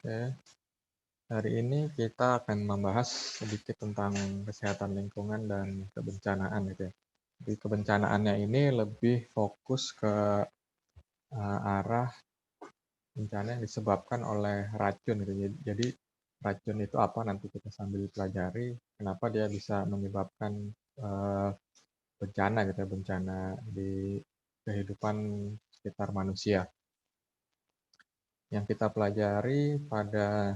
Oke, hari ini kita akan membahas sedikit tentang kesehatan lingkungan dan kebencanaan gitu ya. Di kebencanaannya ini lebih fokus ke arah bencana yang disebabkan oleh racun gitu. Jadi racun itu apa nanti kita sambil pelajari kenapa dia bisa menyebabkan eh, bencana gitu ya, bencana di kehidupan sekitar manusia. Yang kita pelajari pada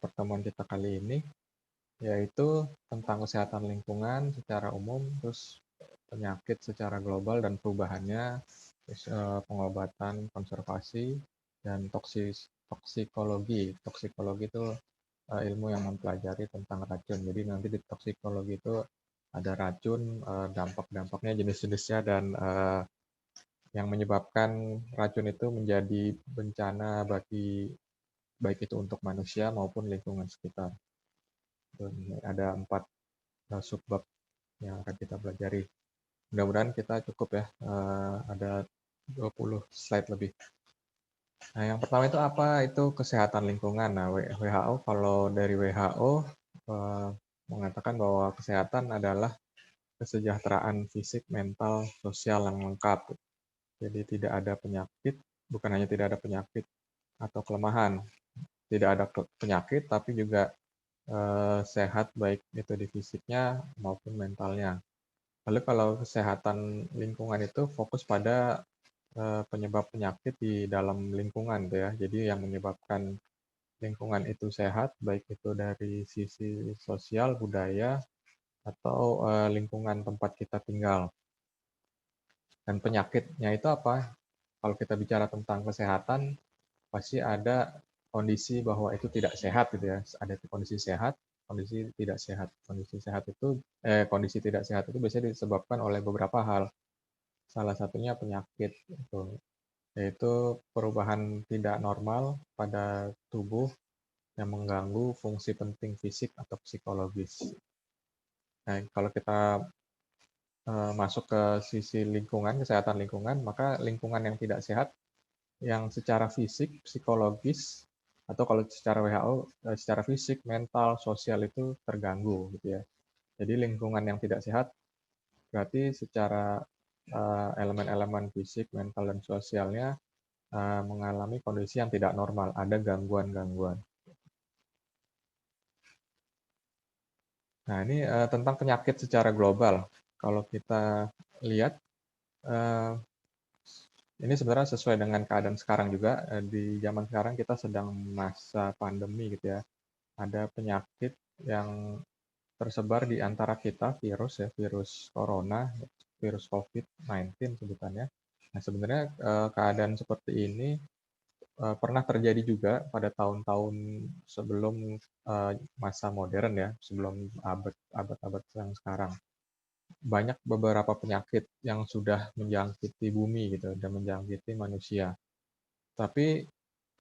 pertemuan kita kali ini yaitu tentang kesehatan lingkungan secara umum, terus penyakit secara global dan perubahannya, terus pengobatan, konservasi, dan toksikologi. Toksikologi itu ilmu yang mempelajari tentang racun. Jadi nanti di toksikologi itu ada racun, dampak-dampaknya, jenis-jenisnya, dan yang menyebabkan racun itu menjadi bencana bagi baik itu untuk manusia maupun lingkungan sekitar. Dan ada 4 subbab yang akan kita pelajari. Mudah-mudahan kita cukup ya, ada 20 slide lebih. Nah, yang pertama itu apa? Itu kesehatan lingkungan. Nah, WHO, kalau dari WHO mengatakan bahwa kesehatan adalah kesejahteraan fisik, mental, sosial yang lengkap. Jadi tidak ada penyakit, bukan hanya tidak ada penyakit atau kelemahan, tidak ada penyakit, tapi juga sehat baik itu di fisiknya maupun mentalnya. Lalu kalau kesehatan lingkungan itu fokus pada penyebab penyakit di dalam lingkungan tuh ya. Jadi yang menyebabkan lingkungan itu sehat, baik itu dari sisi sosial, budaya, atau lingkungan tempat kita tinggal. Dan penyakitnya itu apa? Kalau kita bicara tentang kesehatan, pasti ada kondisi bahwa itu tidak sehat gitu ya. Ada kondisi sehat, kondisi tidak sehat. Kondisi tidak sehat itu biasanya disebabkan oleh beberapa hal. Salah satunya penyakit itu, yaitu perubahan tidak normal pada tubuh yang mengganggu fungsi penting fisik atau psikologis. Nah, kalau kita masuk ke sisi lingkungan, kesehatan lingkungan, maka lingkungan yang tidak sehat, yang secara fisik, psikologis, atau kalau secara WHO, secara fisik, mental, sosial itu terganggu gitu ya. Jadi lingkungan yang tidak sehat berarti secara elemen-elemen fisik, mental, dan sosialnya mengalami kondisi yang tidak normal, ada gangguan-gangguan. Nah, ini tentang penyakit secara global. Kalau kita lihat, uh, ini sebenarnya sesuai dengan keadaan sekarang juga. Di zaman sekarang kita sedang masa pandemi gitu ya. Ada penyakit yang tersebar di antara kita, virus ya, virus corona, virus COVID-19 sebutannya. Nah, sebenarnya keadaan seperti ini pernah terjadi juga pada tahun-tahun sebelum masa modern ya, sebelum abad-abad yang sekarang. Banyak beberapa penyakit yang sudah menjangkiti bumi gitu dan menjangkiti manusia. Tapi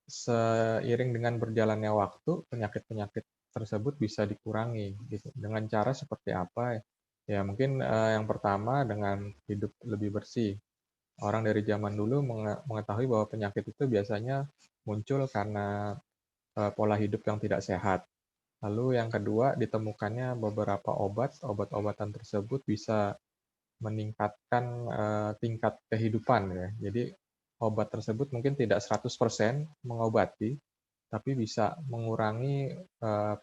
seiring dengan berjalannya waktu, penyakit-penyakit tersebut bisa dikurangi gitu. Dengan cara seperti apa? Ya mungkin yang pertama dengan hidup lebih bersih. Orang dari zaman dulu mengetahui bahwa penyakit itu biasanya muncul karena pola hidup yang tidak sehat. Lalu yang kedua, ditemukannya beberapa obat-obatan tersebut bisa meningkatkan tingkat kehidupan ya. Jadi obat tersebut mungkin tidak 100% mengobati, tapi bisa mengurangi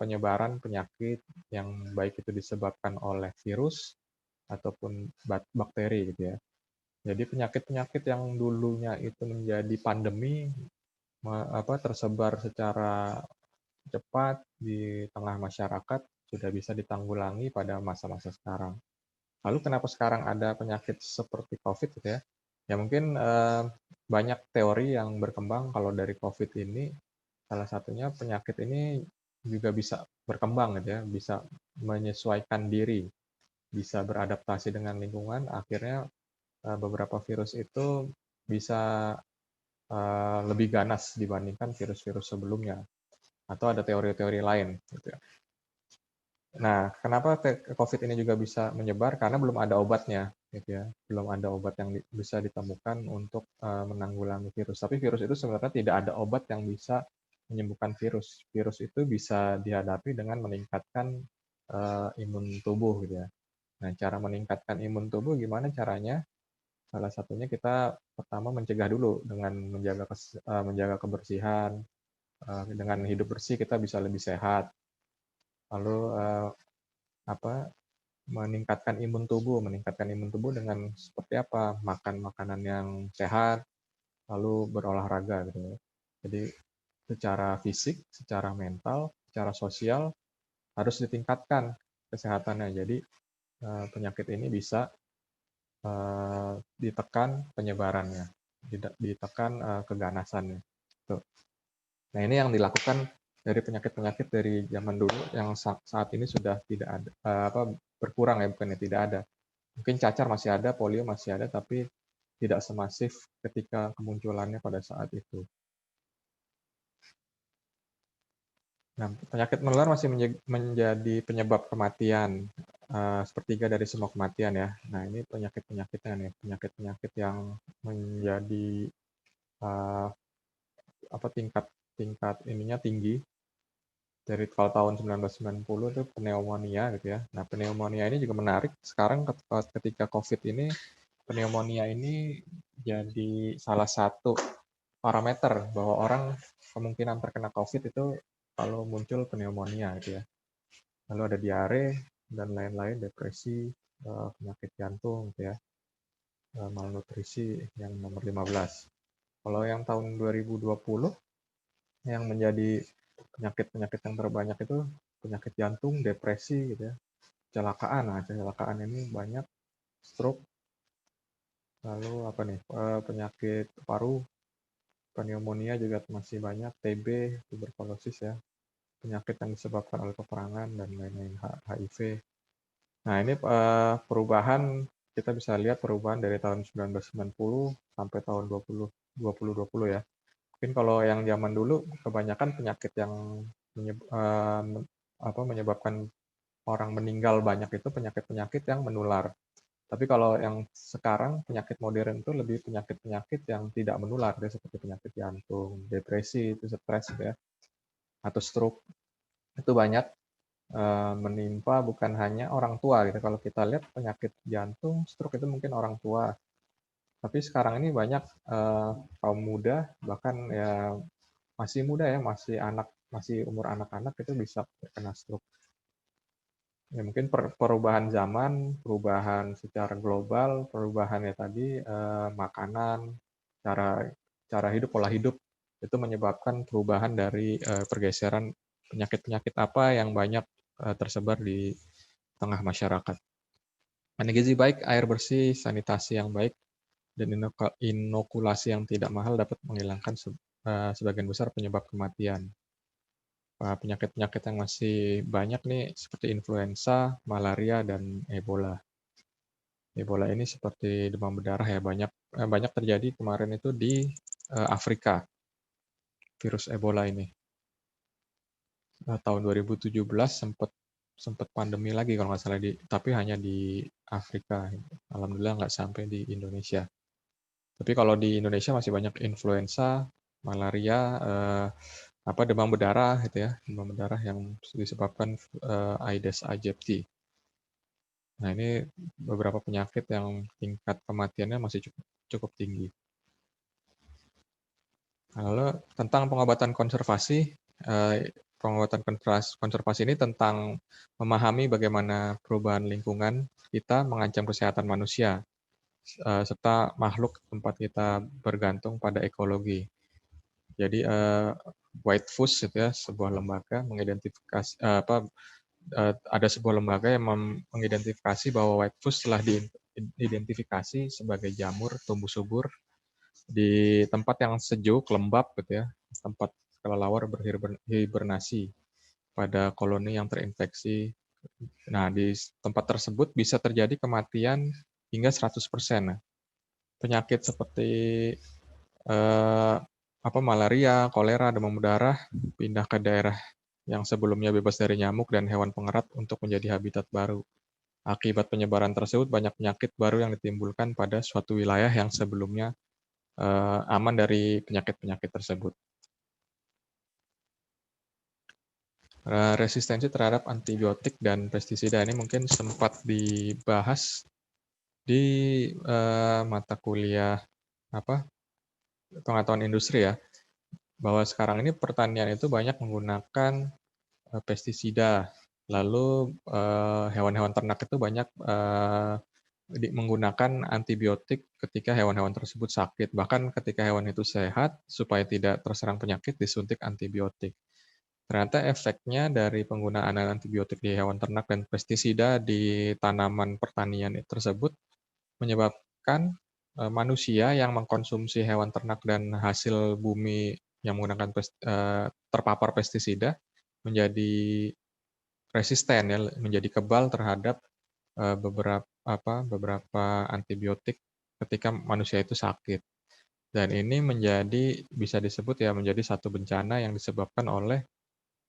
penyebaran penyakit yang baik itu disebabkan oleh virus ataupun bakteri gitu ya. Jadi penyakit-penyakit yang dulunya itu menjadi pandemi tersebar secara cepat di tengah masyarakat sudah bisa ditanggulangi pada masa-masa sekarang. Lalu kenapa sekarang ada penyakit seperti COVID gitu ya? Ya mungkin banyak teori yang berkembang kalau dari COVID ini, salah satunya penyakit ini juga bisa berkembang gitu ya, bisa menyesuaikan diri, bisa beradaptasi dengan lingkungan, akhirnya beberapa virus itu bisa lebih ganas dibandingkan virus-virus sebelumnya. Atau ada teori-teori lain gitu ya. Nah, kenapa COVID ini juga bisa menyebar? Karena belum ada obatnya, gitu ya. Belum ada obat yang bisa ditemukan untuk menanggulangi virus. Tapi virus itu sebenarnya tidak ada obat yang bisa menyembuhkan virus. Virus itu bisa dihadapi dengan meningkatkan imun tubuh gitu ya. Nah, cara meningkatkan imun tubuh gimana caranya? Salah satunya kita pertama mencegah dulu dengan menjaga kebersihan, dengan hidup bersih kita bisa lebih sehat. Lalu apa meningkatkan imun tubuh dengan seperti apa? Makan makanan yang sehat, lalu berolahraga gitu ya. Jadi secara fisik, secara mental, secara sosial harus ditingkatkan kesehatannya. Jadi penyakit ini bisa ditekan penyebarannya, ditekan keganasannya. Tuh. Nah, ini yang dilakukan dari penyakit-penyakit dari zaman dulu yang saat ini sudah tidak ada, berkurang ya, bukannya tidak ada. Mungkin cacar masih ada, polio masih ada, tapi tidak semasif ketika kemunculannya pada saat itu. Nah, penyakit menular masih menjadi penyebab kematian, sepertiga dari semua kematian ya. Nah, ini penyakit-penyakitnya nih, penyakit-penyakit yang menjadi tingkat ininya tinggi. Dari kalau tahun 1990 itu pneumonia gitu ya. Nah, pneumonia ini juga menarik. Sekarang ketika COVID ini, pneumonia ini jadi salah satu parameter bahwa orang kemungkinan terkena COVID itu kalau muncul pneumonia gitu ya. Lalu ada diare dan lain-lain, depresi, penyakit jantung gitu ya, malnutrisi yang nomor 15. Kalau yang tahun 2020 yang menjadi penyakit-penyakit yang terbanyak itu penyakit jantung, depresi gitu ya, kecelakaan. Nah, kecelakaan ini banyak, stroke, lalu apa nih, penyakit paru, pneumonia juga masih banyak, TB, tuberkulosis ya, penyakit yang disebabkan oleh peperangan dan lain-lain, HIV. Nah, ini perubahan, kita bisa lihat perubahan dari tahun 1990 sampai tahun 2020 ya. Mungkin kalau yang zaman dulu kebanyakan penyakit yang menyebabkan orang meninggal banyak itu penyakit-penyakit yang menular. Tapi kalau yang sekarang penyakit modern itu lebih penyakit-penyakit yang tidak menular, ya, seperti penyakit jantung, depresi, itu stres ya, atau stroke. Itu banyak menimpa bukan hanya orang tua gitu. Kalau kita lihat penyakit jantung, stroke itu mungkin orang tua. Tapi sekarang ini banyak kaum muda, bahkan ya masih muda ya, masih umur anak-anak itu bisa terkena stroke. Ya, mungkin perubahan zaman, perubahan secara global, perubahan ya tadi makanan, cara hidup, pola hidup itu menyebabkan perubahan dari pergeseran penyakit-penyakit apa yang banyak tersebar di tengah masyarakat. Gizi baik, air bersih, sanitasi yang baik, dan inokulasi yang tidak mahal dapat menghilangkan sebagian besar penyebab kematian. Penyakit-penyakit yang masih banyak nih seperti influenza, malaria, dan Ebola. Ebola ini seperti demam berdarah ya, banyak terjadi kemarin itu di Afrika, virus Ebola ini. Tahun 2017 sempat pandemi lagi kalau nggak salah, tapi hanya di Afrika. Alhamdulillah nggak sampai di Indonesia. Tapi kalau di Indonesia masih banyak influenza, malaria, demam berdarah gitu ya, demam berdarah yang disebabkan Aedes aegypti. Nah, ini beberapa penyakit yang tingkat kematiannya masih cukup tinggi. Lalu tentang pengobatan konservasi, ini tentang memahami bagaimana perubahan lingkungan kita mengancam kesehatan manusia, serta makhluk tempat kita bergantung pada ekologi. Jadi White Fuss itu ya, sebuah lembaga mengidentifikasi ada sebuah lembaga yang mengidentifikasi bahwa White Fuss telah diidentifikasi sebagai jamur tumbuh subur di tempat yang sejuk, lembab gitu ya, tempat kelelawar berhibernasi pada koloni yang terinfeksi. Nah, di tempat tersebut bisa terjadi kematian hingga 100%. Penyakit seperti malaria, kolera, demam berdarah pindah ke daerah yang sebelumnya bebas dari nyamuk dan hewan pengerat untuk menjadi habitat baru. Akibat penyebaran tersebut, banyak penyakit baru yang ditimbulkan pada suatu wilayah yang sebelumnya aman dari penyakit-penyakit tersebut. Resistensi terhadap antibiotik dan pestisida ini mungkin sempat dibahas di mata kuliah apa pengetahuan industri ya, bahwa sekarang ini pertanian itu banyak menggunakan pestisida, lalu hewan-hewan ternak itu banyak menggunakan antibiotik ketika hewan-hewan tersebut sakit. Bahkan ketika hewan itu sehat, supaya tidak terserang penyakit, disuntik antibiotik. Ternyata efeknya dari penggunaan antibiotik di hewan ternak dan pestisida di tanaman pertanian tersebut menyebabkan manusia yang mengkonsumsi hewan ternak dan hasil bumi yang menggunakan terpapar pestisida menjadi resisten ya, menjadi kebal terhadap beberapa antibiotik ketika manusia itu sakit. Dan ini bisa disebut ya menjadi satu bencana yang disebabkan oleh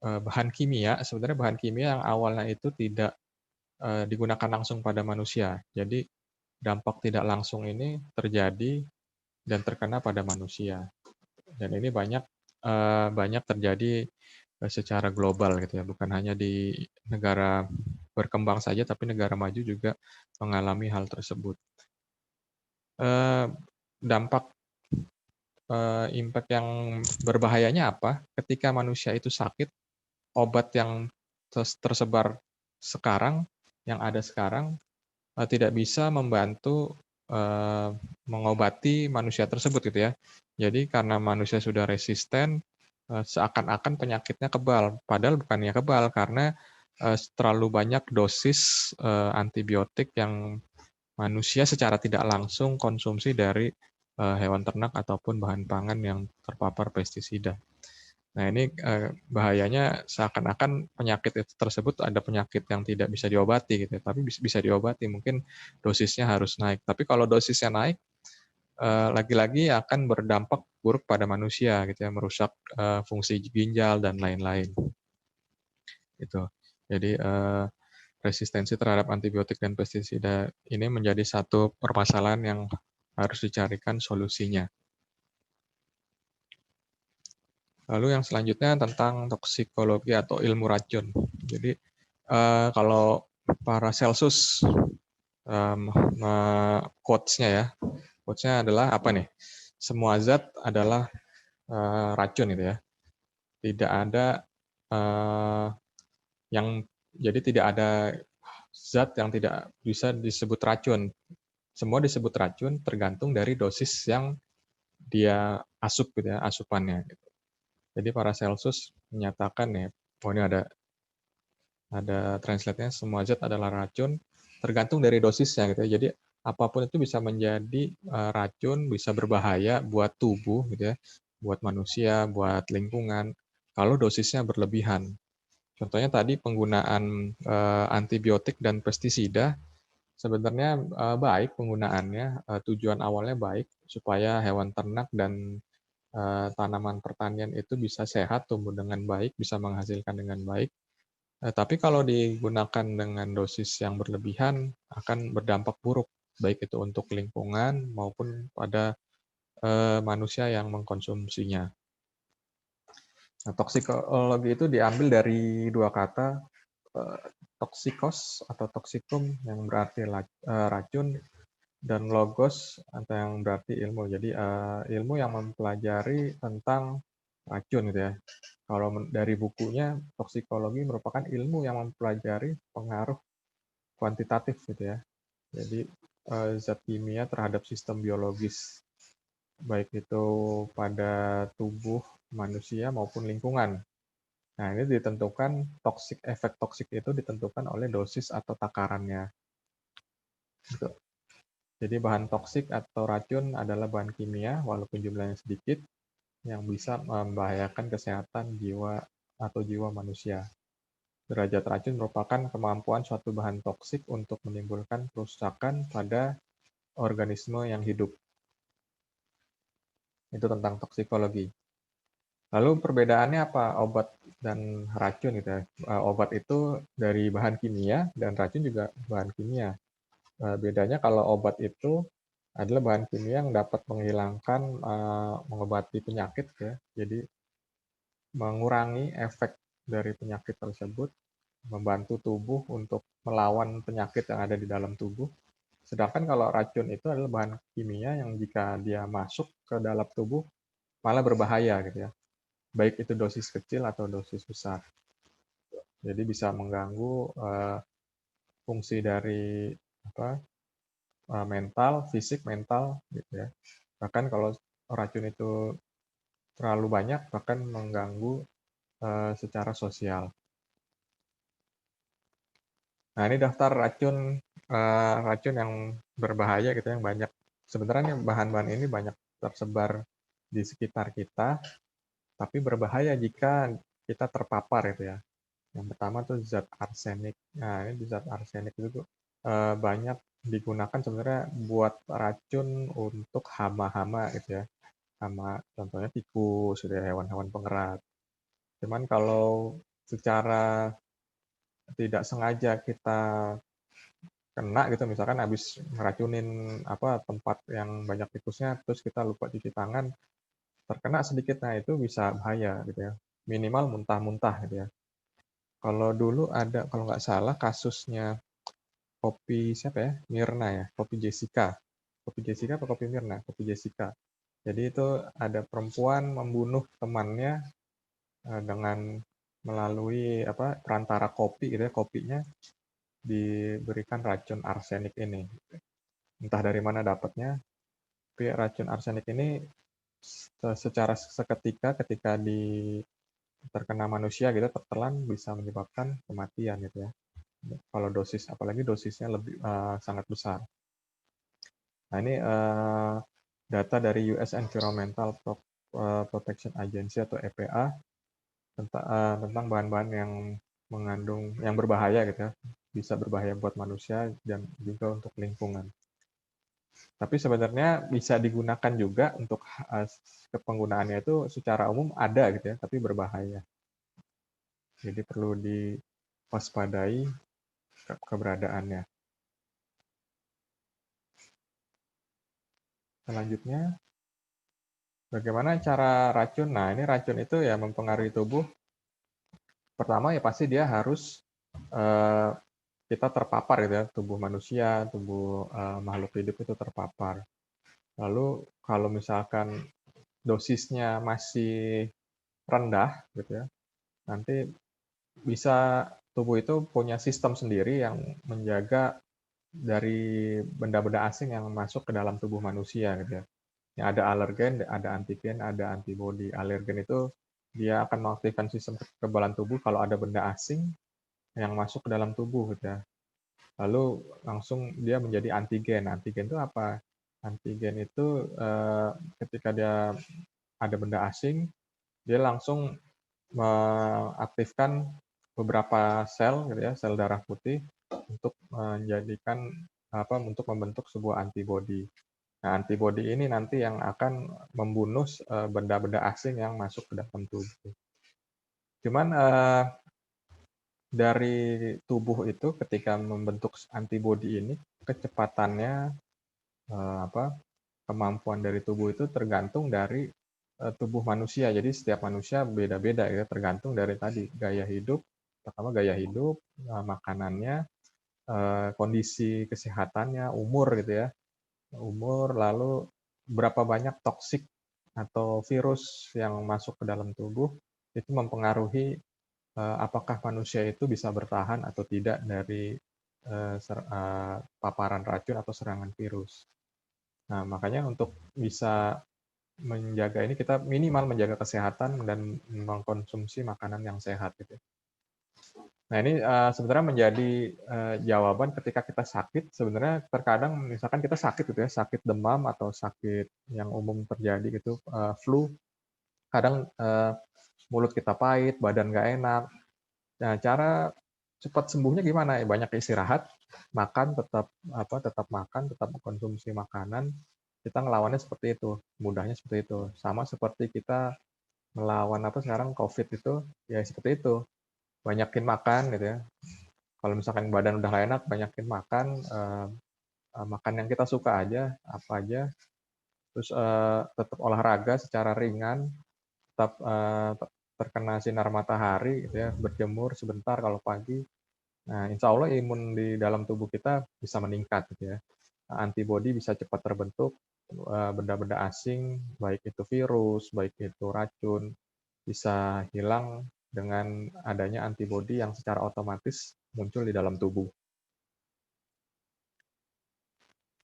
bahan kimia. Sebenarnya bahan kimia yang awalnya itu tidak digunakan langsung pada manusia. Jadi dampak tidak langsung ini terjadi dan terkena pada manusia. Dan ini banyak terjadi secara global gitu ya, bukan hanya di negara berkembang saja, tapi negara maju juga mengalami hal tersebut. Dampak impact yang berbahayanya apa? Ketika manusia itu sakit, obat yang tersebar sekarang, yang ada sekarang, tidak bisa membantu mengobati manusia tersebut gitu ya. Jadi karena manusia sudah resisten, seakan-akan penyakitnya kebal, padahal bukannya kebal karena terlalu banyak dosis antibiotik yang manusia secara tidak langsung konsumsi dari hewan ternak ataupun bahan pangan yang terpapar pestisida. Nah ini bahayanya seakan-akan penyakit tersebut ada penyakit yang tidak bisa diobati gitu, tapi bisa diobati, mungkin dosisnya harus naik. Tapi kalau dosisnya naik, lagi-lagi akan berdampak buruk pada manusia gitu ya, merusak fungsi ginjal dan lain-lain. Gitu. Jadi resistensi terhadap antibiotik dan pestisida ini menjadi satu permasalahan yang harus dicarikan solusinya. Lalu yang selanjutnya tentang toksikologi atau ilmu racun. Jadi kalau Paracelsus quotes-nya ya, quotes-nya adalah apa nih? Semua zat adalah racun gitu ya. Tidak ada yang jadi tidak ada zat yang tidak bisa disebut racun. Semua disebut racun tergantung dari dosis yang dia asup gitu ya, asupannya. Gitu. Jadi Paracelsus menyatakan ya, ini ada translate-nya, semua zat adalah racun tergantung dari dosisnya gitu ya. Jadi apapun itu bisa menjadi racun, bisa berbahaya buat tubuh gitu ya, buat manusia, buat lingkungan kalau dosisnya berlebihan. Contohnya tadi penggunaan antibiotik dan pestisida sebenarnya baik penggunaannya, tujuan awalnya baik supaya hewan ternak dan tanaman pertanian itu bisa sehat, tumbuh dengan baik, bisa menghasilkan dengan baik. Tapi kalau digunakan dengan dosis yang berlebihan akan berdampak buruk, baik itu untuk lingkungan maupun pada manusia yang mengkonsumsinya. Nah, toksikologi itu diambil dari dua kata, toksikos atau toksikum yang berarti racun, dan logos atau yang berarti ilmu. Jadi ilmu yang mempelajari tentang racun gitu ya. Kalau dari bukunya, toksikologi merupakan ilmu yang mempelajari pengaruh kuantitatif gitu ya. Jadi zat kimia terhadap sistem biologis, baik itu pada tubuh manusia maupun lingkungan. Nah, ini ditentukan efek toksik itu ditentukan oleh dosis atau takarannya. Gitu. Jadi bahan toksik atau racun adalah bahan kimia, walaupun jumlahnya sedikit, yang bisa membahayakan kesehatan jiwa atau jiwa manusia. Derajat racun merupakan kemampuan suatu bahan toksik untuk menimbulkan kerusakan pada organisme yang hidup. Itu tentang toksikologi. Lalu perbedaannya apa obat dan racun gitu ya? Obat itu dari bahan kimia dan racun juga bahan kimia. Bedanya kalau obat itu adalah bahan kimia yang dapat menghilangkan, mengobati penyakit ya. Jadi mengurangi efek dari penyakit tersebut, membantu tubuh untuk melawan penyakit yang ada di dalam tubuh. Sedangkan kalau racun itu adalah bahan kimia yang jika dia masuk ke dalam tubuh malah berbahaya gitu ya. Baik itu dosis kecil atau dosis besar. Jadi bisa mengganggu fungsi dari apa mental, fisik, mental gitu ya. Bahkan kalau racun itu terlalu banyak bahkan mengganggu secara sosial. Nah, ini daftar racun yang berbahaya gitu yang banyak. Sebenarnya bahan-bahan ini banyak tersebar di sekitar kita, tapi berbahaya jika kita terpapar gitu ya. Yang pertama tuh zat arsenik. Nah, ini zat arsenik itu tuh banyak digunakan sebenarnya buat racun untuk hama-hama gitu ya. Hama contohnya tikus, gitu ya, hewan-hewan pengerat. Cuman kalau secara tidak sengaja kita kena gitu, misalkan habis ngeracunin tempat yang banyak tikusnya, terus kita lupa cuci tangan, terkena sedikit, nah itu bisa bahaya gitu ya. Minimal muntah-muntah gitu ya. Kalau dulu ada, kalau nggak salah kasusnya kopi siapa ya? Mirna ya, kopi Jessica. Kopi Jessica atau kopi Mirna? Kopi Jessica. Jadi itu ada perempuan membunuh temannya dengan melalui perantara kopi gitu ya, kopinya diberikan racun arsenik ini. Entah dari mana dapatnya, tapi racun arsenik ini secara seketika ketika terkena manusia gitu tertelan bisa menyebabkan kematian gitu ya. Kalau dosis, apalagi dosisnya lebih sangat besar. Nah ini data dari US Environmental Protection Agency atau EPA tentang bahan-bahan yang mengandung yang berbahaya gitu ya, bisa berbahaya buat manusia dan juga untuk lingkungan. Tapi sebenarnya bisa digunakan juga untuk penggunaannya itu secara umum ada gitu ya, tapi berbahaya. Jadi perlu diwaspadai keberadaannya. Selanjutnya, bagaimana cara racun? Nah, ini racun itu ya mempengaruhi tubuh. Pertama ya pasti dia harus kita terpapar gitu ya, tubuh manusia, tubuh makhluk hidup itu terpapar. Lalu kalau misalkan dosisnya masih rendah gitu ya, nanti bisa tubuh itu punya sistem sendiri yang menjaga dari benda-benda asing yang masuk ke dalam tubuh manusia gitu ya. Yang ada alergen, ada antigen, ada antibodi. Alergen itu dia akan mengaktifkan sistem kekebalan tubuh kalau ada benda asing yang masuk ke dalam tubuh gitu ya. Lalu langsung dia menjadi antigen. Antigen itu apa? Antigen itu ketika dia ada benda asing, dia langsung mengaktifkan beberapa sel gitu ya, sel darah putih untuk menjadikan untuk membentuk sebuah antibodi. Nah, antibodi ini nanti yang akan membunuh benda-benda asing yang masuk ke dalam tubuh. Cuman dari tubuh itu ketika membentuk antibodi ini kecepatannya kemampuan dari tubuh itu tergantung dari tubuh manusia. Jadi setiap manusia beda-beda ya, tergantung dari tadi gaya hidup, pertama gaya hidup, makanannya, kondisi kesehatannya, umur gitu ya. Umur, lalu berapa banyak toksik atau virus yang masuk ke dalam tubuh itu mempengaruhi apakah manusia itu bisa bertahan atau tidak dari paparan racun atau serangan virus. Nah, makanya untuk bisa menjaga ini kita minimal menjaga kesehatan dan mengkonsumsi makanan yang sehat gitu. Nah, ini sebenarnya menjadi jawaban ketika kita sakit. Sebenarnya terkadang misalkan kita sakit gitu ya, sakit demam atau sakit yang umum terjadi gitu, flu, kadang mulut kita pahit, badan nggak enak. Nah, cara cepat sembuhnya gimana? Ya, banyak istirahat, makan tetap makan, tetap mengkonsumsi makanan. Kita ngelawannya seperti itu, mudahnya seperti itu. Sama seperti kita melawan sekarang COVID itu, ya seperti itu. Banyakin makan gitu ya. Kalau misalkan badan udah gak enak, banyakin makan, makan yang kita suka aja, apa aja. Terus tetap olahraga secara ringan, tetap terkena sinar matahari gitu ya, berjemur sebentar kalau pagi, nah insya Allah imun di dalam tubuh kita bisa meningkat gitu ya. Antibodi bisa cepat terbentuk, benda-benda asing, baik itu virus, baik itu racun, bisa hilang dengan adanya antibodi yang secara otomatis muncul di dalam tubuh.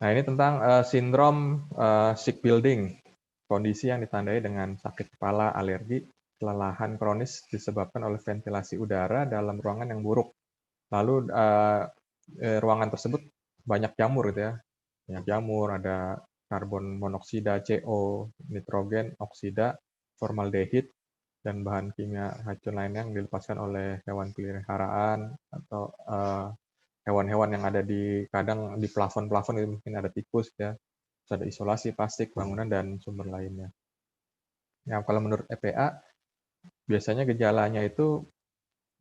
Nah, ini tentang sindrom sick building, kondisi yang ditandai dengan sakit kepala, alergi, kelelahan kronis disebabkan oleh ventilasi udara dalam ruangan yang buruk. Lalu ruangan tersebut banyak jamur gitu ya. Banyak jamur, ada karbon monoksida, CO, nitrogen, oksida, formaldehid, dan bahan kimia racun lainnya yang dilepaskan oleh hewan peliharaan atau hewan-hewan yang ada di kadang di plafon-plafon itu mungkin ada tikus ya. Terus ada isolasi plastik bangunan dan sumber lainnya. Ya, kalau menurut EPA biasanya gejalanya itu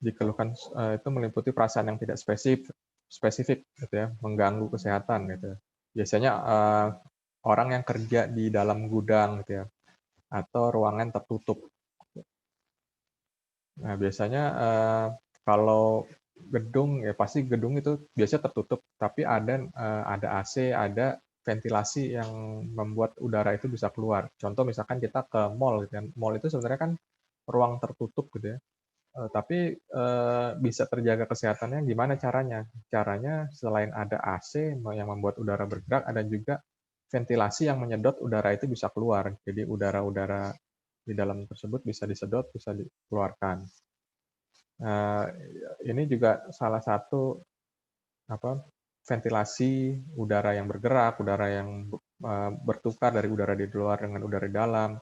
dikeluhkan itu meliputi perasaan yang tidak spesifik gitu ya, mengganggu kesehatan gitu. Biasanya orang yang kerja di dalam gudang gitu ya, atau ruangan tertutup. Nah, biasanya kalau gedung ya pasti gedung itu biasanya tertutup, tapi ada AC, ada ventilasi yang membuat udara itu bisa keluar. Contoh misalkan kita ke mall gitu kan. Mall itu sebenarnya kan ruang tertutup gitu ya. Tapi bisa terjaga kesehatannya gimana caranya? Caranya selain ada AC yang membuat udara bergerak, ada juga ventilasi yang menyedot udara itu bisa keluar. Jadi udara-udara di dalam tersebut bisa disedot, bisa dikeluarkan. Nah, ini juga salah satu ventilasi udara yang bergerak, udara yang bertukar dari udara di luar dengan udara di dalam.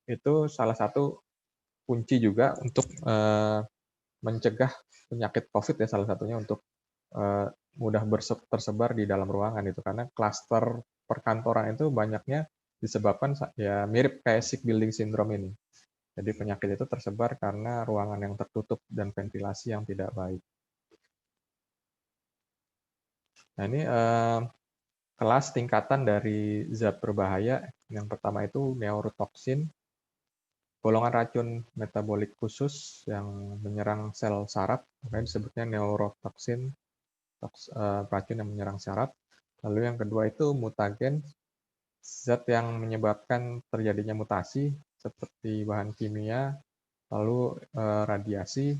Itu salah satu kunci juga untuk mencegah penyakit COVID ya salah satunya untuk mudah tersebar di dalam ruangan itu karena klaster perkantoran itu banyaknya disebabkan ya mirip kayak sick building syndrome ini. Jadi penyakit itu tersebar karena ruangan yang tertutup dan ventilasi yang tidak baik. Nah ini kelas tingkatan dari zat berbahaya. Yang pertama itu neurotoksin, golongan racun metabolik khusus yang menyerang sel saraf, makanya disebutnya neurotoksin, racun yang menyerang saraf. Lalu yang kedua itu mutagen, zat yang menyebabkan terjadinya mutasi seperti bahan kimia, lalu radiasi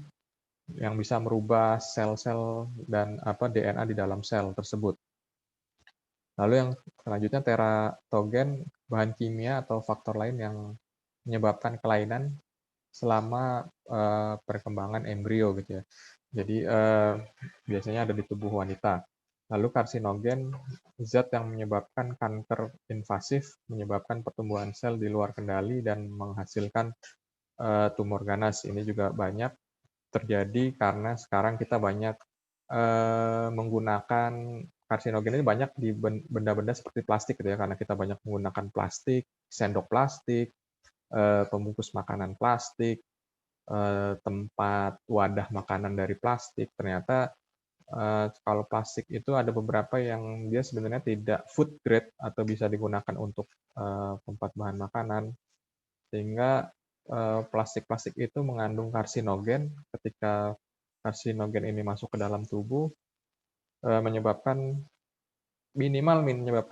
yang bisa merubah sel-sel dan DNA di dalam sel tersebut. Lalu yang selanjutnya teratogen, bahan kimia atau faktor lain yang menyebabkan kelainan selama perkembangan embrio gitu ya. Jadi biasanya ada di tubuh wanita. Lalu karsinogen, zat yang menyebabkan kanker invasif, menyebabkan pertumbuhan sel di luar kendali dan menghasilkan tumor ganas. Ini juga banyak terjadi karena sekarang kita banyak menggunakan karsinogen ini banyak di benda-benda seperti plastik gitu ya, karena kita banyak menggunakan plastik, sendok plastik, pembungkus makanan plastik, tempat wadah makanan dari plastik. Ternyata kalau plastik itu ada beberapa yang dia sebenarnya tidak food grade atau bisa digunakan untuk tempat bahan makanan, sehingga plastik-plastik itu mengandung karsinogen. Ketika karsinogen ini masuk ke dalam tubuh, menyebabkan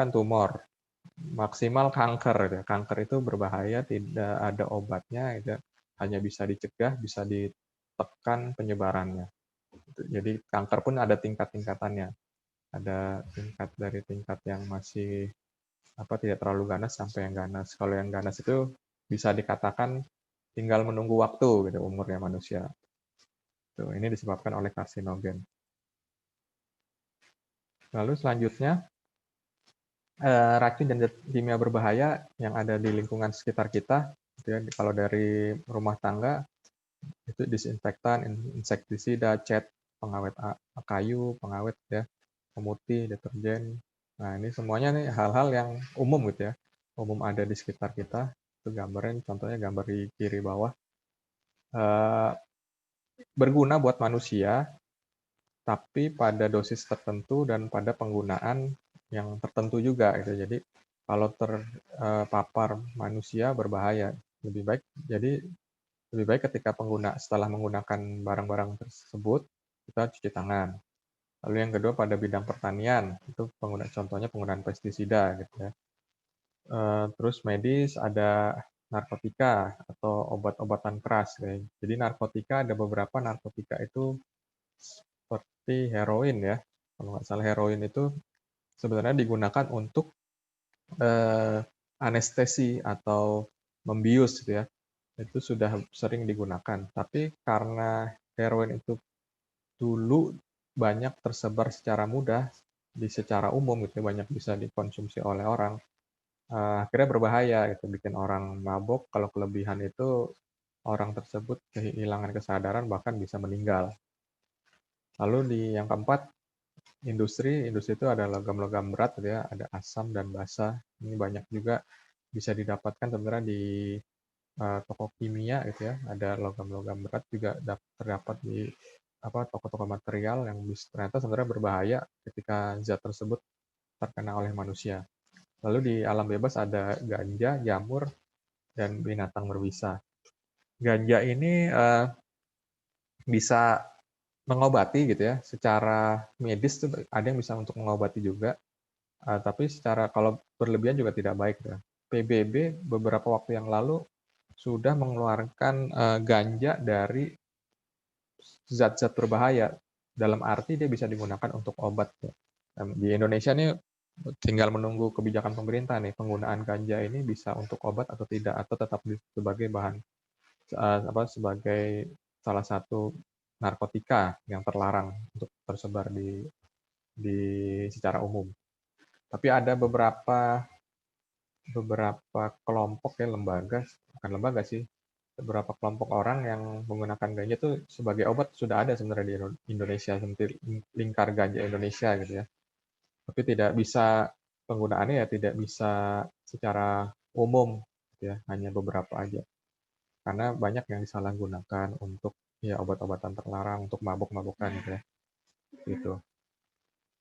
tumor, maksimal kanker. Ya. Kanker itu berbahaya, tidak ada obatnya, hanya bisa dicegah, bisa ditekan penyebarannya. Jadi kanker pun ada tingkat-tingkatannya. Ada tingkat yang masih tidak terlalu ganas sampai yang ganas. Kalau yang ganas itu bisa dikatakan tinggal menunggu waktu gitu umurnya manusia. Tuh, ini disebabkan oleh karsinogen. Lalu selanjutnya racun dan zat kimia berbahaya yang ada di lingkungan sekitar kita. Gitu ya. Kalau dari rumah tangga itu disinfektan, insektisida, cat, pengawet kayu, pengawet ya, pemutih, deterjen. Nah ini semuanya nih hal-hal yang umum gitu ya, umum ada di sekitar kita. Itu gambarnya, contohnya gambar di kiri bawah. Berguna buat manusia, tapi pada dosis tertentu dan pada penggunaan yang tertentu juga gitu. Jadi kalau terpapar manusia berbahaya. Lebih baik jadi Lebih baik ketika setelah menggunakan barang-barang tersebut, kita cuci tangan. Lalu yang kedua pada bidang pertanian, itu contohnya penggunaan pestisida gitu ya. Terus medis ada narkotika atau obat-obatan keras kayak. Jadi narkotika ada beberapa narkotika itu seperti heroin ya. Kalau nggak salah heroin itu sebenarnya digunakan untuk anestesi atau membius gitu ya. Itu sudah sering digunakan. Tapi karena heroin itu dulu banyak tersebar secara mudah secara umum gitu, banyak bisa dikonsumsi oleh orang. Akhirnya berbahaya gitu, bikin orang mabok, kalau kelebihan itu orang tersebut kehilangan kesadaran bahkan bisa meninggal. Lalu di yang keempat, industri itu ada logam-logam berat gitu ya, ada asam dan basa. Ini banyak juga bisa didapatkan sebenarnya di toko kimia gitu ya, ada logam-logam berat juga terdapat di toko-toko material yang ternyata sebenarnya berbahaya ketika zat tersebut terkena oleh manusia. Lalu di alam bebas ada ganja, jamur, dan binatang berbisa. Ganja ini bisa mengobati gitu ya, secara medis tuh ada yang bisa untuk mengobati juga, tapi secara kalau berlebihan juga tidak baik ya. PBB beberapa waktu yang lalu sudah mengeluarkan ganja dari zat-zat berbahaya, dalam arti dia bisa digunakan untuk obat. Ya. Di Indonesia nih tinggal menunggu kebijakan pemerintah nih, penggunaan ganja ini bisa untuk obat atau tidak, atau tetap sebagai bahan sebagai salah satu narkotika yang terlarang untuk tersebar di secara umum. Tapi ada beberapa kelompok ya bukan lembaga sih, beberapa kelompok orang yang menggunakan ganja itu sebagai obat sudah ada sebenarnya di Indonesia, seperti Lingkar Ganja Indonesia gitu ya. Tapi tidak bisa penggunaannya ya tidak bisa secara umum gitu ya, hanya beberapa aja. Karena banyak yang disalahgunakan untuk ya obat-obatan terlarang untuk mabuk-mabukan gitu ya. Gitu.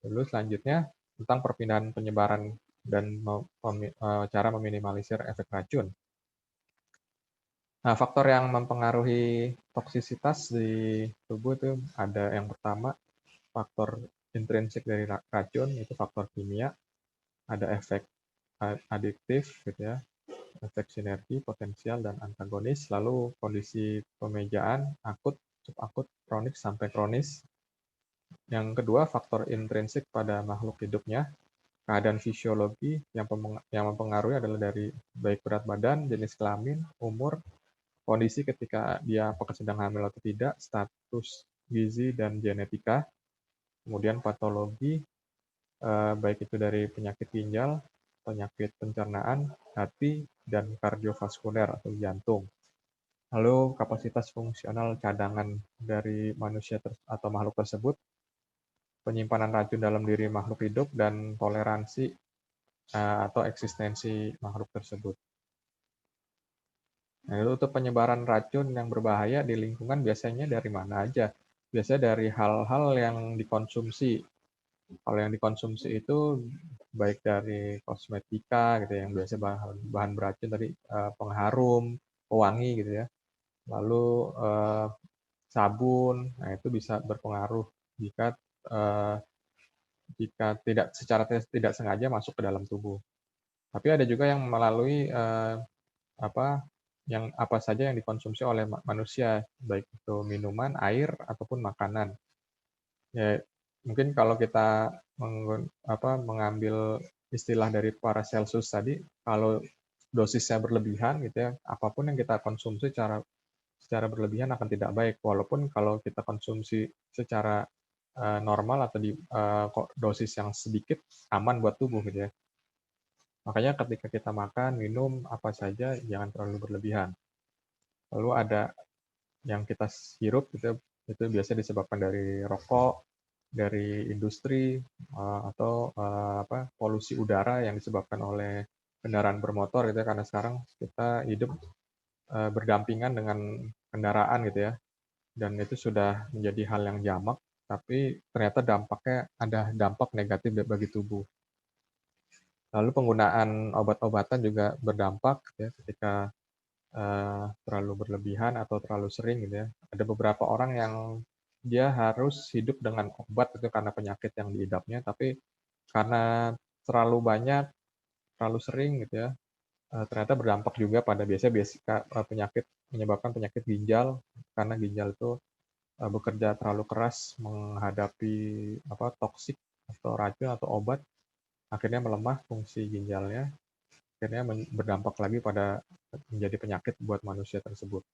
Lalu selanjutnya tentang perpindahan penyebaran dan cara meminimalisir efek racun. Nah, faktor yang mempengaruhi toksisitas di tubuh itu ada yang pertama faktor intrinsik dari racun, itu faktor kimia, ada efek adiktif gitu ya, efek sinergi, potensial, dan antagonis, lalu kondisi pemejaan, akut, subakut, kronik, sampai kronis. Yang kedua, faktor intrinsik pada makhluk hidupnya, keadaan fisiologi yang mempengaruhi adalah dari baik berat badan, jenis kelamin, umur, kondisi ketika dia apakah sedang hamil atau tidak, status gizi dan genetika, kemudian patologi, baik itu dari penyakit ginjal, penyakit pencernaan, hati, dan kardiovaskuler atau jantung. Lalu kapasitas fungsional cadangan dari manusia atau makhluk tersebut, penyimpanan racun dalam diri makhluk hidup, dan toleransi atau eksistensi makhluk tersebut. Nah, untuk penyebaran racun yang berbahaya di lingkungan biasanya dari mana aja? Biasanya dari hal-hal yang dikonsumsi. Kalau yang dikonsumsi itu baik dari kosmetika gitu ya, yang biasa bahan beracun tadi, pengharum, pewangi gitu ya. Lalu sabun, nah itu bisa berpengaruh jika eh, secara tidak sengaja masuk ke dalam tubuh. Tapi ada juga yang melalui apa apa saja yang dikonsumsi oleh manusia, baik itu minuman, air, ataupun makanan. Ya, mungkin kalau kita mengambil istilah dari Paracelsus tadi, kalau dosisnya berlebihan gitu ya, apapun yang kita konsumsi secara berlebihan akan tidak baik. Walaupun kalau kita konsumsi secara normal atau di dosis yang sedikit aman buat tubuh gitu ya. Makanya ketika kita makan, minum apa saja jangan terlalu berlebihan. Lalu ada yang kita hirup itu biasa disebabkan dari rokok, dari industri, atau polusi udara yang disebabkan oleh kendaraan bermotor gitu ya, karena sekarang kita hidup berdampingan dengan kendaraan gitu ya, dan itu sudah menjadi hal yang jamak, tapi ternyata ada dampak negatif bagi tubuh. Lalu penggunaan obat-obatan juga berdampak ya, ketika terlalu berlebihan atau terlalu sering gitu ya. Ada beberapa orang yang dia harus hidup dengan obat itu karena penyakit yang diidapnya, tapi karena terlalu banyak, terlalu sering gitu ya, ternyata berdampak juga pada penyakit menyebabkan penyakit ginjal, karena ginjal itu, bekerja terlalu keras menghadapi toksik atau racun atau obat, akhirnya melemah fungsi ginjalnya, akhirnya berdampak lagi pada menjadi penyakit buat manusia tersebut.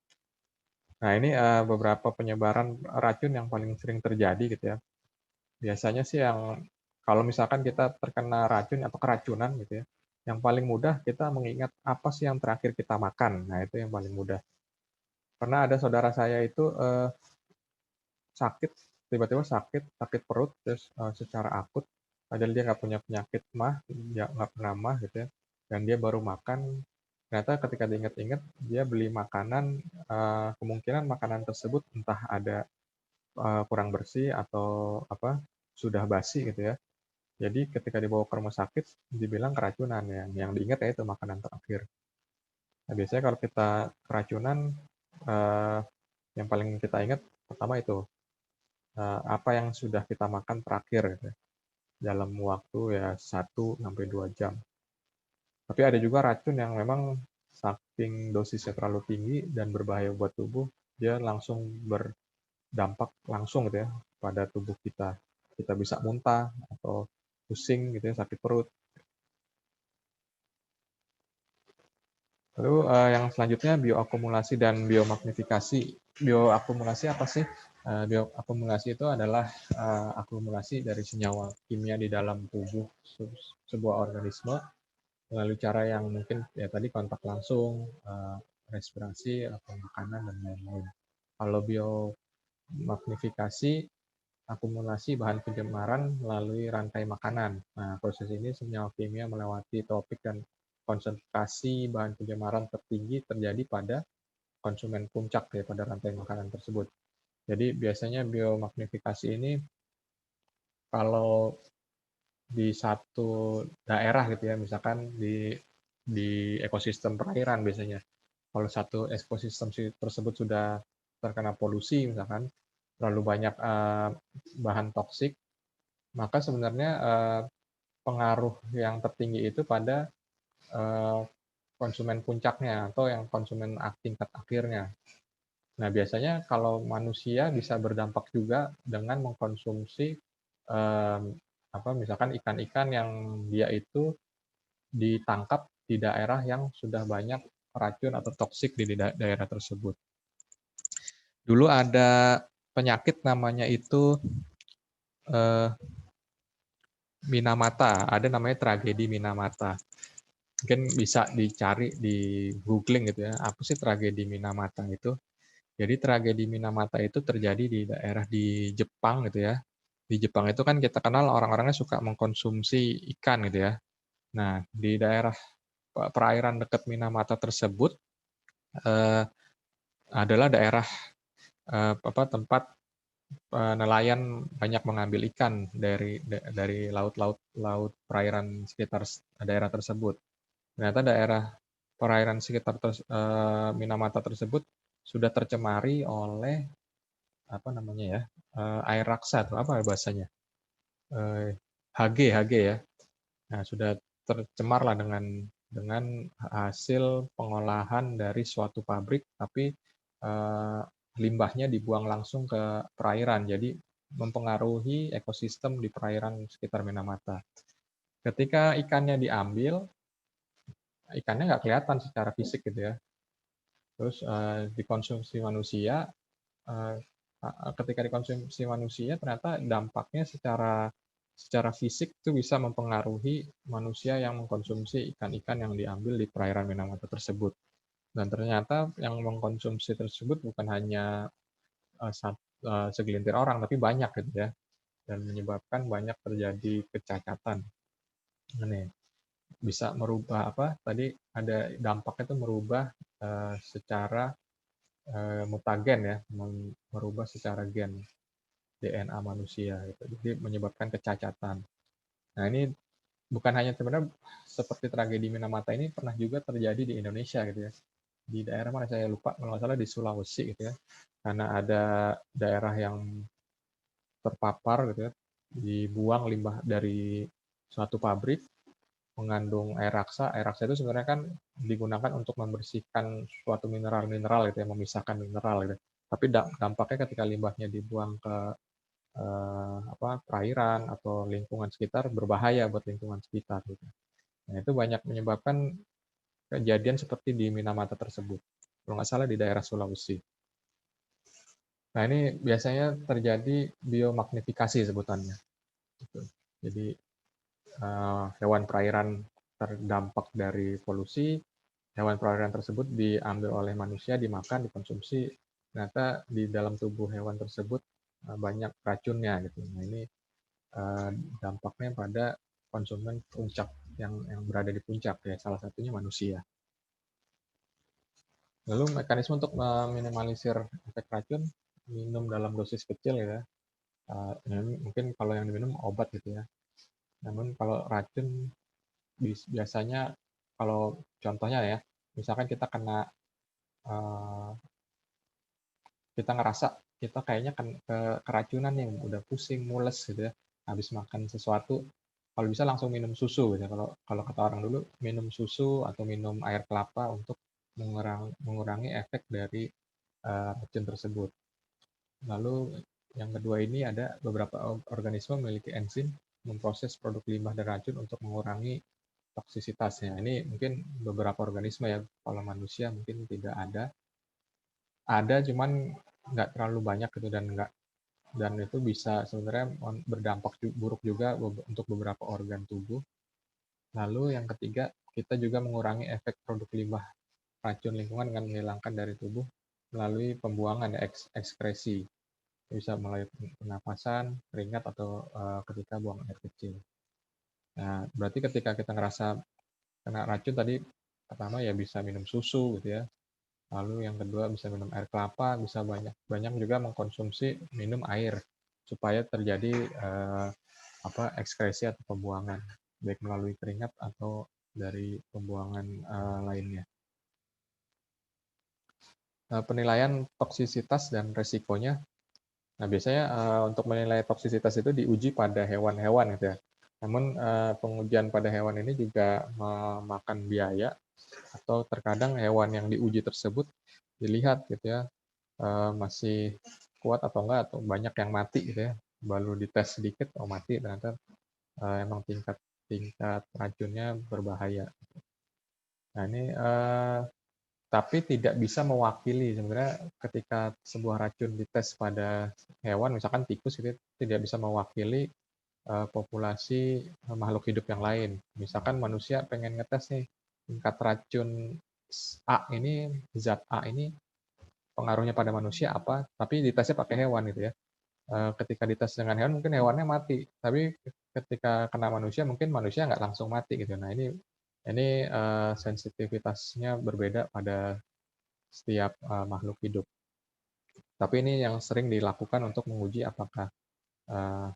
Nah ini, beberapa penyebaran racun yang paling sering terjadi gitu ya. Biasanya sih yang kalau misalkan kita terkena racun atau keracunan gitu ya, yang paling mudah kita mengingat apa sih yang terakhir kita makan. Nah itu yang paling mudah. Pernah ada saudara saya itu, sakit, tiba-tiba sakit perut terus, secara akut, padahal dia nggak punya penyakit MAH, dia nggak pernah MAH gitu ya, dan dia baru makan, ternyata ketika diingat-ingat dia beli makanan, kemungkinan makanan tersebut entah ada, kurang bersih atau sudah basi gitu ya. Jadi ketika dibawa ke rumah sakit dibilang keracunan, yang diingat ya itu makanan terakhir. Nah biasanya kalau kita keracunan, eee, yang paling kita ingat pertama itu, apa yang sudah kita makan terakhir gitu ya, dalam waktu ya 1 sampai 2 jam. Tapi ada juga racun yang memang saking dosisnya terlalu tinggi dan berbahaya buat tubuh, dia langsung berdampak langsung gitu ya pada tubuh kita. Kita bisa muntah atau pusing gitu ya, sakit perut. Lalu, yang selanjutnya bioakumulasi dan biomagnifikasi. Bioakumulasi apa sih? Bioakumulasi itu adalah, akumulasi dari senyawa kimia di dalam tubuh sebuah organisme melalui cara yang mungkin ya tadi kontak langsung, respirasi atau makanan dan lain-lain. Kalau biomagnifikasi, akumulasi bahan pencemaran melalui rantai makanan. Nah, proses ini senyawa kimia melewati tropik dan konsentrasi bahan pencemaran tertinggi terjadi pada konsumen puncak ya pada rantai makanan tersebut. Jadi biasanya biomagnifikasi ini kalau di satu daerah gitu ya, misalkan di ekosistem perairan biasanya. Kalau satu ekosistem tersebut sudah terkena polusi misalkan, terlalu banyak bahan toksik, maka sebenarnya pengaruh yang tertinggi itu pada eh, konsumen puncaknya atau yang konsumen tingkat akhirnya. Nah, biasanya kalau manusia bisa berdampak juga dengan mengkonsumsi eh, misalkan ikan-ikan yang dia itu ditangkap di daerah yang sudah banyak racun atau toksik di daerah tersebut. Dulu ada penyakit namanya itu eh, Minamata, ada namanya tragedi Minamata. Mungkin bisa dicari di googling gitu ya, apa sih tragedi Minamata itu? Jadi tragedi Minamata itu terjadi di daerah di Jepang gitu ya. Di Jepang itu kan kita kenal orang-orangnya suka mengkonsumsi ikan gitu ya. Nah, di daerah perairan dekat Minamata tersebut eh, adalah daerah tempat nelayan banyak mengambil ikan dari laut perairan sekitar daerah tersebut. Ternyata daerah perairan sekitar Minamata tersebut sudah tercemari oleh air raksa atau apa bahasanya, Hg ya. Nah sudah tercemar lah dengan hasil pengolahan dari suatu pabrik, tapi limbahnya dibuang langsung ke perairan, jadi mempengaruhi ekosistem di perairan sekitar Minamata. Ketika ikannya diambil, ikannya nggak kelihatan secara fisik gitu ya. Terus dikonsumsi manusia, eh, ketika dikonsumsi manusia ternyata dampaknya secara fisik itu bisa mempengaruhi manusia yang mengkonsumsi ikan-ikan yang diambil di perairan Minamata tersebut. Dan ternyata yang mengkonsumsi tersebut bukan hanya segelintir orang, tapi banyak gitu ya, dan menyebabkan banyak terjadi kecacatan. Ini bisa merubah tadi ada dampaknya itu merubah secara mutagen ya, merubah secara gen DNA manusia gitu. Jadi menyebabkan kecacatan. Nah, ini bukan hanya sebenarnya seperti tragedi Minamata ini pernah juga terjadi di Indonesia gitu ya. di daerah mana saya lupa, kalau nggak salah di Sulawesi gitu ya, karena ada daerah yang terpapar gitu ya, dibuang limbah dari suatu pabrik mengandung air raksa. Air raksa itu sebenarnya kan digunakan untuk membersihkan suatu mineral-mineral gitu ya, memisahkan mineral gitu. Tapi dampaknya ketika limbahnya dibuang ke perairan atau lingkungan sekitar berbahaya buat lingkungan sekitar gitu. Nah, itu banyak menyebabkan kejadian seperti di Minamata tersebut. Kalau nggak salah di daerah Sulawesi. Nah, ini biasanya terjadi biomagnifikasi sebutannya. Gitu. Jadi hewan perairan terdampak dari polusi, hewan perairan tersebut diambil oleh manusia, dimakan, dikonsumsi, ternyata di dalam tubuh hewan tersebut banyak racunnya gitu. Nah, ini dampaknya pada konsumen puncak yang berada di puncak ya, salah satunya manusia. Lalu mekanisme untuk meminimalisir efek racun, minum dalam dosis kecil ya. Mungkin kalau yang diminum obat gitu ya. Namun kalau racun biasanya, kalau contohnya ya, misalkan kita kena, kita ngerasa kita kayaknya keracunan nih, udah pusing, mules gitu ya, habis makan sesuatu, kalau bisa langsung minum susu gitu ya. Kalau kalau kata orang dulu, minum susu atau minum air kelapa untuk mengurangi efek dari racun tersebut. Lalu yang kedua ini ada beberapa organisme memiliki enzim memproses produk limbah dan racun untuk mengurangi toksisitasnya. Ini mungkin beberapa organisme ya, kalau manusia mungkin tidak ada. Ada cuman nggak terlalu banyak gitu, dan itu bisa sebenarnya berdampak buruk juga untuk beberapa organ tubuh. Lalu yang ketiga, kita juga mengurangi efek produk limbah racun lingkungan dengan menghilangkan dari tubuh melalui pembuangan ya, ekskresi. Bisa melalui pernapasan, keringat, atau ketika buang air kecil. Nah, berarti ketika kita ngerasa kena racun tadi, pertama ya bisa minum susu gitu ya. Lalu yang kedua bisa minum air kelapa, bisa banyak juga mengkonsumsi minum air supaya terjadi ekskresi atau pembuangan, baik melalui keringat atau dari pembuangan lainnya. Penilaian toksisitas dan resikonya. Nah, biasanya untuk menilai toksisitas itu diuji pada hewan-hewan gitu ya. Namun pengujian pada hewan ini juga memakan biaya, atau terkadang hewan yang diuji tersebut dilihat gitu ya, masih kuat atau enggak, atau banyak yang mati gitu ya. Baru dites sedikit, oh mati, ternyata emang tingkat racunnya berbahaya. Nah, ini tapi tidak bisa mewakili sebenarnya ketika sebuah racun dites pada hewan, misalkan tikus, itu tidak bisa mewakili populasi makhluk hidup yang lain. Misalkan manusia pengen ngetes nih tingkat racun A ini, zat A ini pengaruhnya pada manusia apa, tapi ditesnya pakai hewan gitu ya. Ketika dites dengan hewan mungkin hewannya mati, tapi ketika kena manusia mungkin manusia nggak langsung mati gitu. Nah, ini sensitivitasnya berbeda pada setiap makhluk hidup. Tapi ini yang sering dilakukan untuk menguji apakah uh,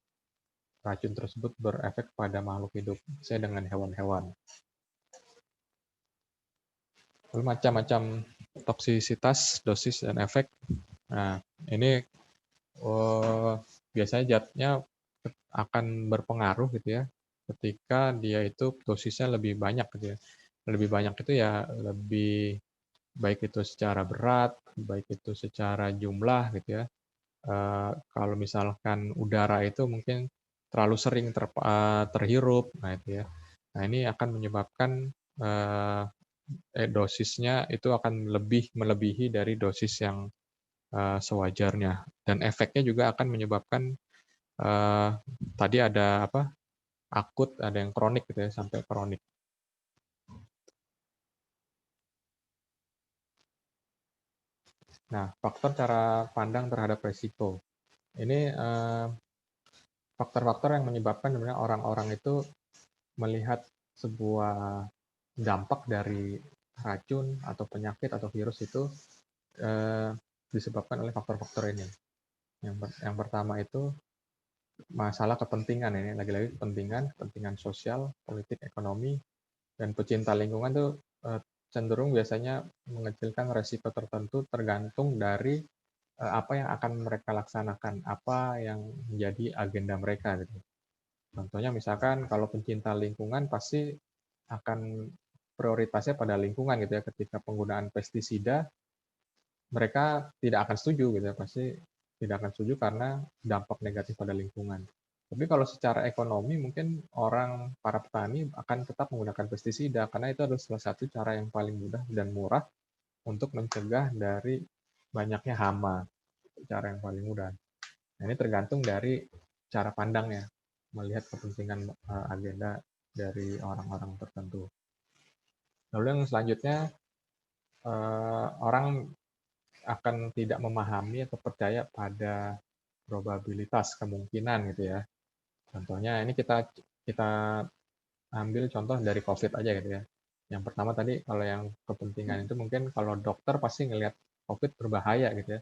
racun tersebut berefek pada makhluk hidup, saya dengan hewan-hewan. Lalu macam-macam toksisitas, dosis, dan efek. Nah, ini biasanya zatnya akan berpengaruh gitu ya, ketika dia itu dosisnya lebih banyak gitu ya. Lebih banyak itu ya lebih baik itu secara berat, baik itu secara jumlah gitu ya. Kalau misalkan udara itu mungkin terlalu sering terhirup, nah itu ya. Nah, ini akan menyebabkan dosisnya itu akan lebih melebihi dari dosis yang sewajarnya, dan efeknya juga akan menyebabkan tadi ada akut, ada yang kronik gitu ya, sampai kronik. Nah, faktor cara pandang terhadap resiko. Ini faktor-faktor yang menyebabkan sebenarnya orang-orang itu melihat sebuah dampak dari racun atau penyakit atau virus itu disebabkan oleh faktor-faktor ini. Yang pertama itu masalah kepentingan, ini lagi-lagi kepentingan sosial, politik, ekonomi, dan pecinta lingkungan tuh cenderung biasanya mengecilkan resiko tertentu tergantung dari apa yang akan mereka laksanakan, apa yang menjadi agenda mereka gitu. Contohnya misalkan kalau pencinta lingkungan pasti akan prioritasnya pada lingkungan gitu ya, ketika penggunaan pestisida mereka tidak akan setuju gitu ya, pasti tidak akan setuju karena dampak negatif pada lingkungan. Tapi kalau secara ekonomi mungkin para petani akan tetap menggunakan pestisida karena itu adalah salah satu cara yang paling mudah dan murah untuk mencegah dari banyaknya hama, cara yang paling mudah. Nah, ini tergantung dari cara pandangnya, melihat kepentingan agenda dari orang-orang tertentu. Lalu yang selanjutnya, orang akan tidak memahami atau percaya pada probabilitas kemungkinan gitu ya. Contohnya ini kita ambil contoh dari COVID aja gitu ya. Yang pertama tadi kalau yang kepentingan itu mungkin kalau dokter pasti ngelihat COVID berbahaya gitu ya.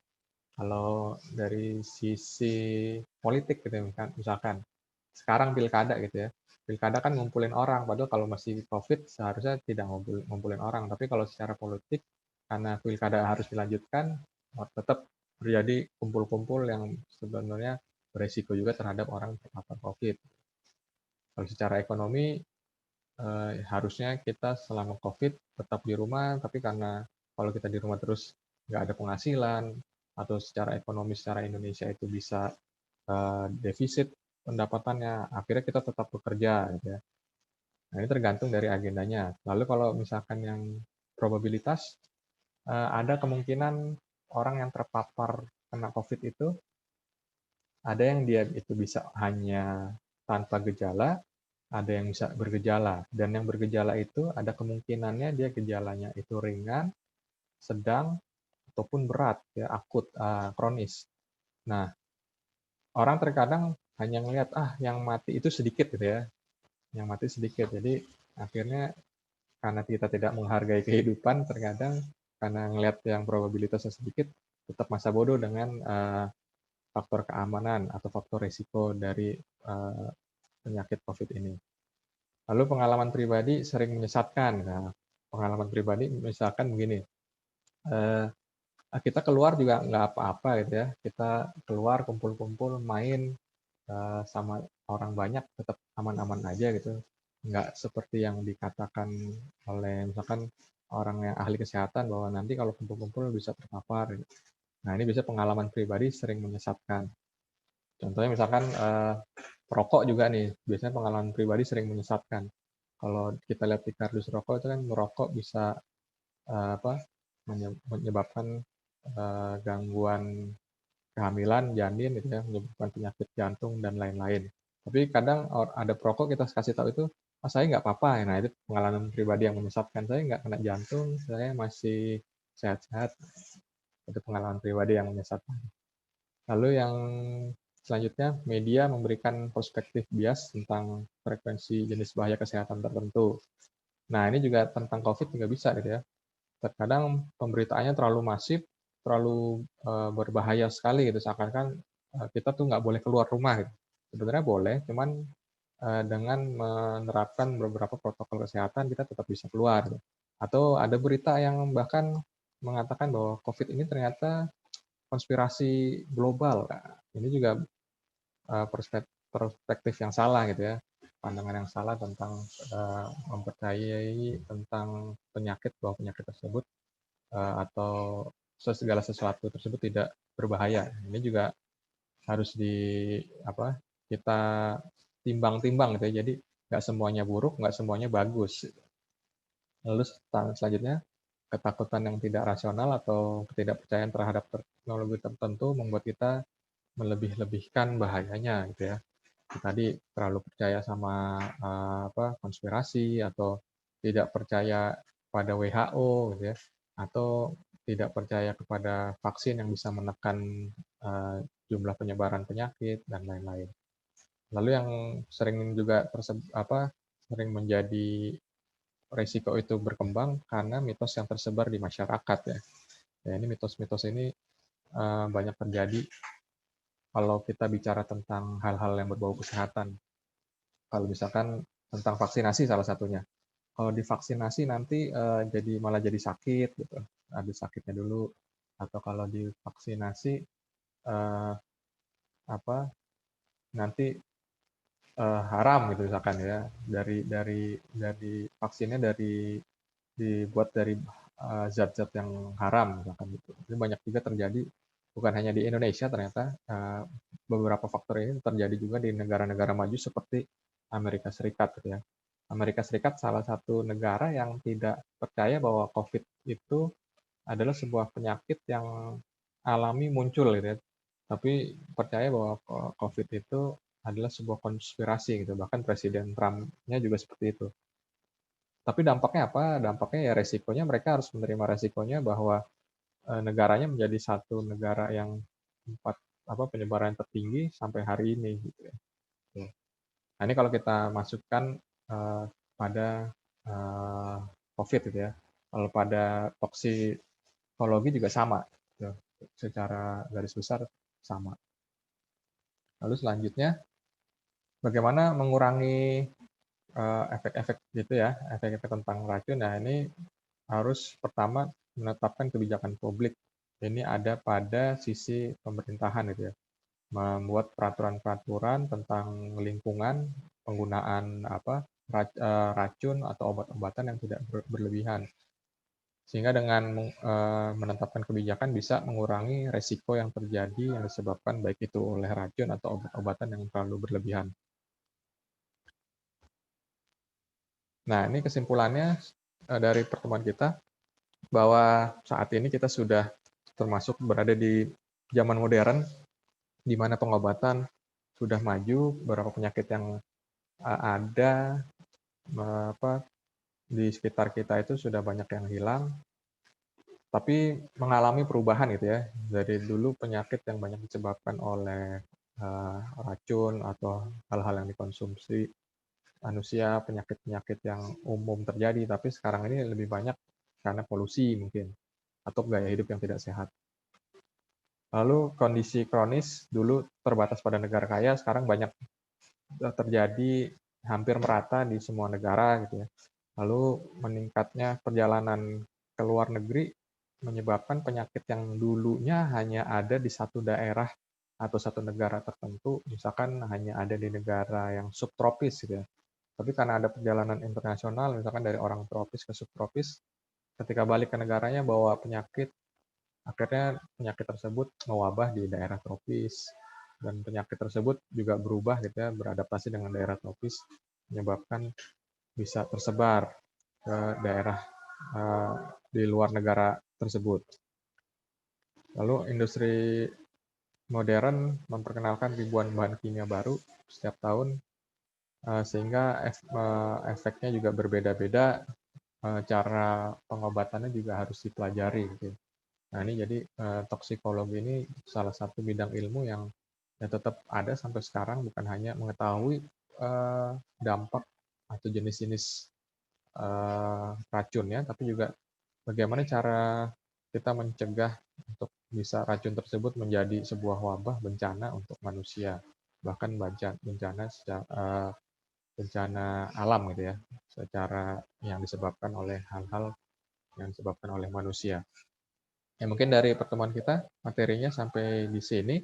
Kalau dari sisi politik gitu ya, misalkan sekarang pilkada gitu ya. Pilkada kan ngumpulin orang, padahal kalau masih COVID seharusnya tidak ngumpulin orang. Tapi kalau secara politik, karena pilkada harus dilanjutkan, tetap terjadi kumpul-kumpul yang sebenarnya beresiko juga terhadap orang terpapar COVID. Kalau secara ekonomi, harusnya kita selama COVID tetap di rumah, tapi karena kalau kita di rumah terus nggak ada penghasilan, atau secara ekonomi secara Indonesia itu bisa defisit pendapatannya, akhirnya kita tetap bekerja gitu ya. Nah, ini tergantung dari agendanya. Lalu kalau misalkan yang probabilitas, ada kemungkinan orang yang terpapar kena COVID itu, ada yang dia itu bisa hanya tanpa gejala, ada yang bisa bergejala. Dan yang bergejala itu ada kemungkinannya dia gejalanya itu ringan, sedang, ataupun berat, ya akut, kronis. Nah, orang terkadang hanya melihat, yang mati itu sedikit gitu ya, yang mati sedikit. Jadi akhirnya karena kita tidak menghargai kehidupan, terkadang karena ngelihat yang probabilitasnya sedikit, tetap masa bodoh dengan faktor keamanan atau faktor risiko dari penyakit COVID ini. Lalu pengalaman pribadi sering menyesatkan. Nah, pengalaman pribadi misalkan begini, kita keluar juga nggak apa-apa gitu ya, kita keluar kumpul-kumpul main sama orang banyak tetap aman-aman aja gitu. Nggak seperti yang dikatakan oleh misalkan orang yang ahli kesehatan bahwa nanti kalau kumpul-kumpul bisa terpapar. Nah, ini bisa pengalaman pribadi sering menyesatkan. Contohnya misalkan perokok juga nih, biasanya pengalaman pribadi sering menyesatkan. Kalau kita lihat di kardus rokok itu kan merokok bisa apa menyebabkan gangguan kehamilan, janin gitu ya, menyebabkan penyakit jantung dan lain-lain. Tapi kadang ada perokok kita kasih tahu itu, saya nggak apa-apa. Nah, itu pengalaman pribadi yang menyesatkan. Saya nggak kena jantung, saya masih sehat-sehat. Itu pengalaman pribadi yang menyesatkan. Lalu yang selanjutnya, media memberikan perspektif bias tentang frekuensi jenis bahaya kesehatan tertentu. Nah, ini juga tentang COVID juga bisa gitu ya. Terkadang pemberitaannya terlalu masif, terlalu berbahaya sekali gitu, seakan-akan kita tuh nggak boleh keluar rumah gitu. Sebenarnya boleh, cuman dengan menerapkan beberapa protokol kesehatan kita tetap bisa keluar. Gitu. Atau ada berita yang bahkan mengatakan bahwa COVID ini ternyata konspirasi global. Nah, ini juga perspektif yang salah gitu ya, pandangan yang salah tentang mempercayai tentang penyakit, bahwa penyakit tersebut atau segala sesuatu tersebut tidak berbahaya. Ini juga harus kita timbang-timbang gitu ya. Jadi nggak semuanya buruk, nggak semuanya bagus. Lalu selanjutnya, ketakutan yang tidak rasional atau ketidakpercayaan terhadap teknologi tertentu membuat kita melebih-lebihkan bahayanya gitu ya. Tadi terlalu percaya sama konspirasi atau tidak percaya pada WHO gitu ya, atau tidak percaya kepada vaksin yang bisa menekan jumlah penyebaran penyakit dan lain-lain. Lalu yang sering juga sering menjadi risiko itu berkembang karena mitos yang tersebar di masyarakat ya. Ya, ini mitos-mitos ini banyak terjadi kalau kita bicara tentang hal-hal yang berbau kesehatan. Kalau misalkan tentang vaksinasi salah satunya. kalau divaksinasi nanti malah jadi sakit gitu, ada sakitnya dulu, atau kalau divaksinasi eh, apa nanti haram gitu misalkan ya, dari vaksinnya dibuat dari zat-zat yang haram misalkan gitu. Ini banyak juga terjadi, bukan hanya di Indonesia ternyata, beberapa faktor ini terjadi juga di negara-negara maju seperti Amerika Serikat gitu ya. Amerika Serikat salah satu negara yang tidak percaya bahwa COVID itu adalah sebuah penyakit yang alami muncul gitu ya. Tapi percaya bahwa COVID itu adalah sebuah konspirasi gitu. Bahkan Presiden Trump-nya juga seperti itu. Tapi dampaknya apa? Dampaknya ya resikonya mereka harus menerima resikonya bahwa negaranya menjadi satu negara yang tempat penyebaran tertinggi sampai hari ini gitu ya. Nah, ini kalau kita masukkan pada uh, COVID gitu ya. Kalau pada toksikologi juga sama, gitu. Secara garis besar sama. Lalu selanjutnya, bagaimana mengurangi efek-efek gitu ya, efek-efek tentang racun. Nah, ini harus pertama menetapkan kebijakan publik. Ini ada pada sisi pemerintahan gitu ya, membuat peraturan-peraturan tentang lingkungan, penggunaan racun atau obat-obatan yang tidak berlebihan. Sehingga dengan menetapkan kebijakan bisa mengurangi resiko yang terjadi yang disebabkan baik itu oleh racun atau obat-obatan yang terlalu berlebihan. Nah, ini kesimpulannya dari pertemuan kita, bahwa saat ini kita sudah termasuk berada di zaman modern, di mana pengobatan sudah maju, beberapa penyakit yang ada di sekitar kita itu sudah banyak yang hilang, tapi mengalami perubahan gitu ya. Dari dulu penyakit yang banyak disebabkan oleh racun atau hal-hal yang dikonsumsi manusia, penyakit-penyakit yang umum terjadi, tapi sekarang ini lebih banyak karena polusi mungkin, atau gaya hidup yang tidak sehat. Lalu kondisi kronis dulu terbatas pada negara kaya, sekarang banyak terjadi hampir merata di semua negara gitu ya. Lalu meningkatnya perjalanan ke luar negeri menyebabkan penyakit yang dulunya hanya ada di satu daerah atau satu negara tertentu, misalkan hanya ada di negara yang subtropis gitu ya. Tapi karena ada perjalanan internasional, misalkan dari orang tropis ke subtropis, ketika balik ke negaranya bawa penyakit, akhirnya penyakit tersebut mewabah di daerah tropis, dan penyakit tersebut juga berubah gitu ya, beradaptasi dengan daerah tropis, menyebabkan bisa tersebar ke daerah di luar negara tersebut. Lalu industri modern memperkenalkan ribuan bahan kimia baru setiap tahun, sehingga efeknya juga berbeda-beda, cara pengobatannya juga harus dipelajari gitu. Nah, ini jadi toksikologi ini salah satu bidang ilmu yang ya tetap ada sampai sekarang, bukan hanya mengetahui dampak atau jenis-jenis racunnya, tapi juga bagaimana cara kita mencegah untuk bisa racun tersebut menjadi sebuah wabah bencana untuk manusia, bahkan bencana alam gitu ya, secara yang disebabkan oleh hal-hal yang disebabkan oleh manusia. Ya, mungkin dari pertemuan kita materinya sampai di sini.